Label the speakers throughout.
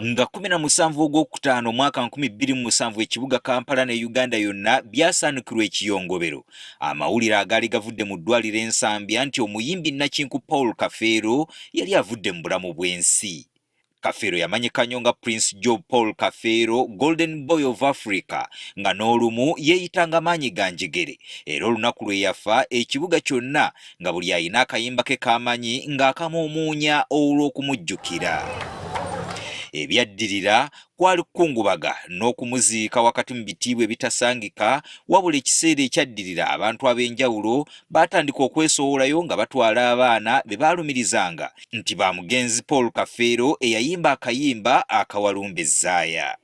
Speaker 1: Nga 17 Ogwokutaano mwaka 2007 ekibuga Kampala ne Uganda yonna byasaanukirwa ekiyongobero. Amawulire agaali gavudde mu ddwaliro Ensambya nti omuyimbi Nakinku Paul Kafeero yali avudde mu bulamu bw'ensi. Kafeero yamanyika nnyo nga Prince Job Paul Kafeero, Golden Boy of Africa, nga n'olumu yeeyitanga maanyi ga njegere. Era olunaku lwe yafa ekibuga kyonna nga buli ayina akayimba ke k'amanyi ng'akamuumuunya olw'okumujjukira. Ebyaddirira kwali kukungubaga n'okumuziika wakati mu bitiibwa ebitasangika, wabula ekiseera ekyaddirira abantu ab'enjawulo baatandika okwesoowolayo nga batwala abaana be baalumirizanga nti ba mugenzi Paul Kafeero eyayimba akayimba akawalumba ezzaaya.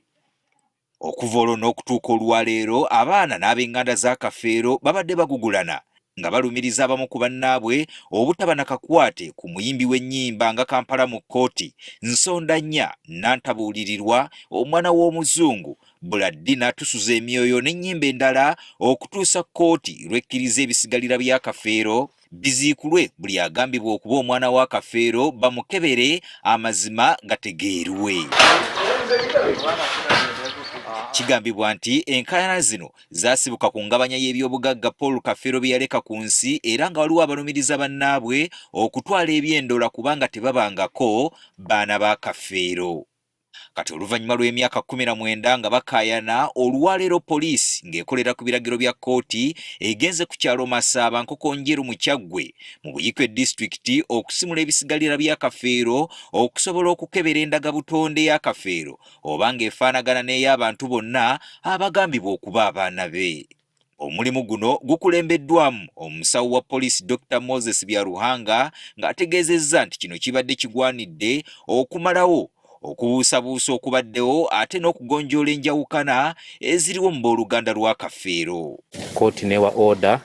Speaker 1: Okuva olwo n'okutuuka olwaleero abaana n'ab'enganda za Kafeero babadde bagugulana nga balumiriza abamu ku bannaabwe obutaba na kakwate ku muyimbi w'ennyimba nga Kampala mu kkooti, Nsonda nnya Nantabuulirirwa, Omwana w'Omuzungu, Buladina Tusuza emyoyo n'ennyimba endala okutuusa kkooti lw'ekkiriza ebisigalira bya Kafeero biziikulwe buli agambibwa okuba omwana wa Kafeero bamukebere amazima gategeerwe. Kigambibwa nti enkaayana zino zaasibuka ku ngabanya y'ebyobugagga Paul Kafeero bye yaleka ku nsi, era nga waliwo abalumiriza bannaabwe okutwala eby'endola kubanga tebabangako baana ba Kafeero. Kati oluvannyuma lw'emyaka 19 nga bakaayana, olwaleero poliisi ng'ekolera ku biragiro bya kkooti egenze ku kyalo Masaba Nkokonjeru mu Kyaggwe mu Buyikwe disitulikiti okusimula ebisigalira bya Kafeero okusobola okukebera endagabutonde ya Kafeero oba ng'efaanagana n'ey'abantu bonna abagambibwa okuba abaana be. Omulimu guno gukulembeddwamu omusawo wa poliisi Dr. Moses Byaruhanga ng'ategeezezza nti kino kibadde kigwanidde okumalawo okubuusabuusa okubaddewo ate n'okugonjoola enjawukana eziriwo mu booluganda lwa Kafeero.
Speaker 2: Kkooti newa order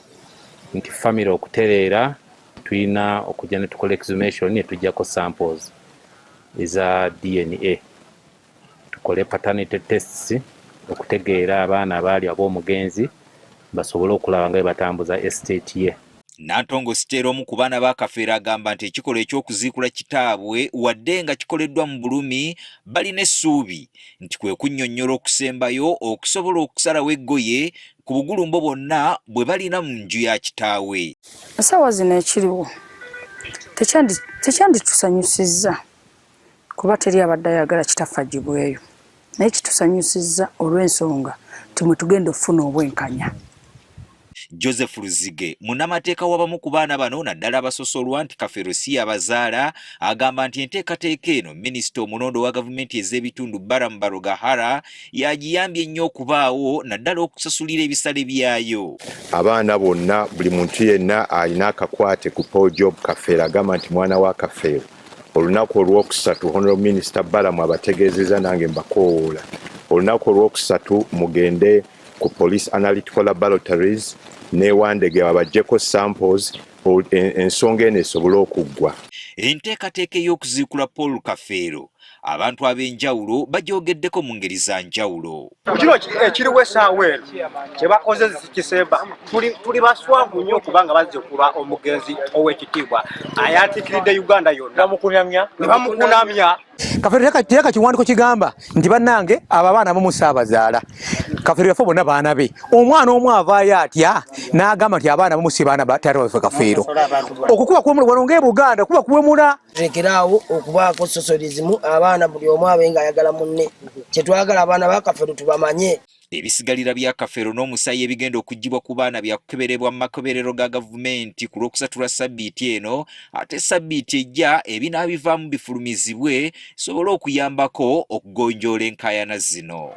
Speaker 2: nti famire okutereera tulina okujja ne tukola exhumation ne tujjako samples eza DNA, tukole paternity tests okutegeera abaana abaali ab'omugenzi basobole okulaba nga batambuza estate ye.
Speaker 1: Nantongo Sitera omu ku baana ba Kafeero agamba nti ekikolwa eky'okuziikula kitaabwe wadde nga kikoleddwa mu bulumi, balina essuubi nti kwe kunnyonnyola okusembayo okusobola okusalawo eggoye ku bugulumbo bonna bwe balina mu nju ya kitaawe.
Speaker 3: Essaawa zino ekiriwo tekyanditusanyusizza kuba teri abadde ayagala kitaffe agibweyo, naye kitusanyusizza olw'ensonga nti mwe tugenda okufuna obwenkanya.
Speaker 1: Joseph Luzige, munnamateeka w'abamu ku baana bano naddala abasosolwa nti Kafeero si abazaala, agamba nti enteekateeka eno minisita omulondo wa gavumenti ez'ebitundu Baramu Barogahara yagiyambye ennyo okubaawo naddala okusasulira ebisale byayo.
Speaker 4: Abaana bonna, buli muntu yenna alina akakwate ku Paul Job Kafeero agamba nti mwana wa Kafeero. Olunaku olwokusatu Honorable Minister Baramu abategeezezza, nange mbakoowoola, olunaku olwokusatu mugende ku Police Analytical Laboratories newandege abajjeko samples ensonga eno esobole okuggwa.
Speaker 1: Enteekateeka ey'okuziikula Paul Kafeero abantu ab'enjawulo bagyogeddeko mu ngeri za njawulo.
Speaker 5: Kino ekiriwo essaawa eno kye bakoze zikisemba tuli baswavu nnyo kubanga bazze okuba omugenzi ow'ekitiibwa ayatiikiridde Uganda yonna ne bamukunamya.
Speaker 6: Kafeero teeka kiwandiko kigamba nti bannange abo abaana bomu saabazaala. Kafeero yafa bonna baana be. Omwana omu avaayo atya n'agamba nti abaana bomu si baana taata waffe Kafeero. Okukuba kw'omulwano ng'e kuba kuwemula.
Speaker 7: Turekeraawo okubaako sosolizimu, abaana buli omu abenga ayagala munne. Kye twagala abaana ba Kafeero tubamanye.
Speaker 1: Ebisigalira bya Kafeero n'omusaayi ebigenda okuggyibwa ku baana byakukeberebwa mu makeberero ga gavumenti ku lwokusatu lwa sabbiiti eno, ate sabbiiti ejja ebinaabivaamu bifulumizibwe sobole okuyambako okugonjoola enkaayana zino.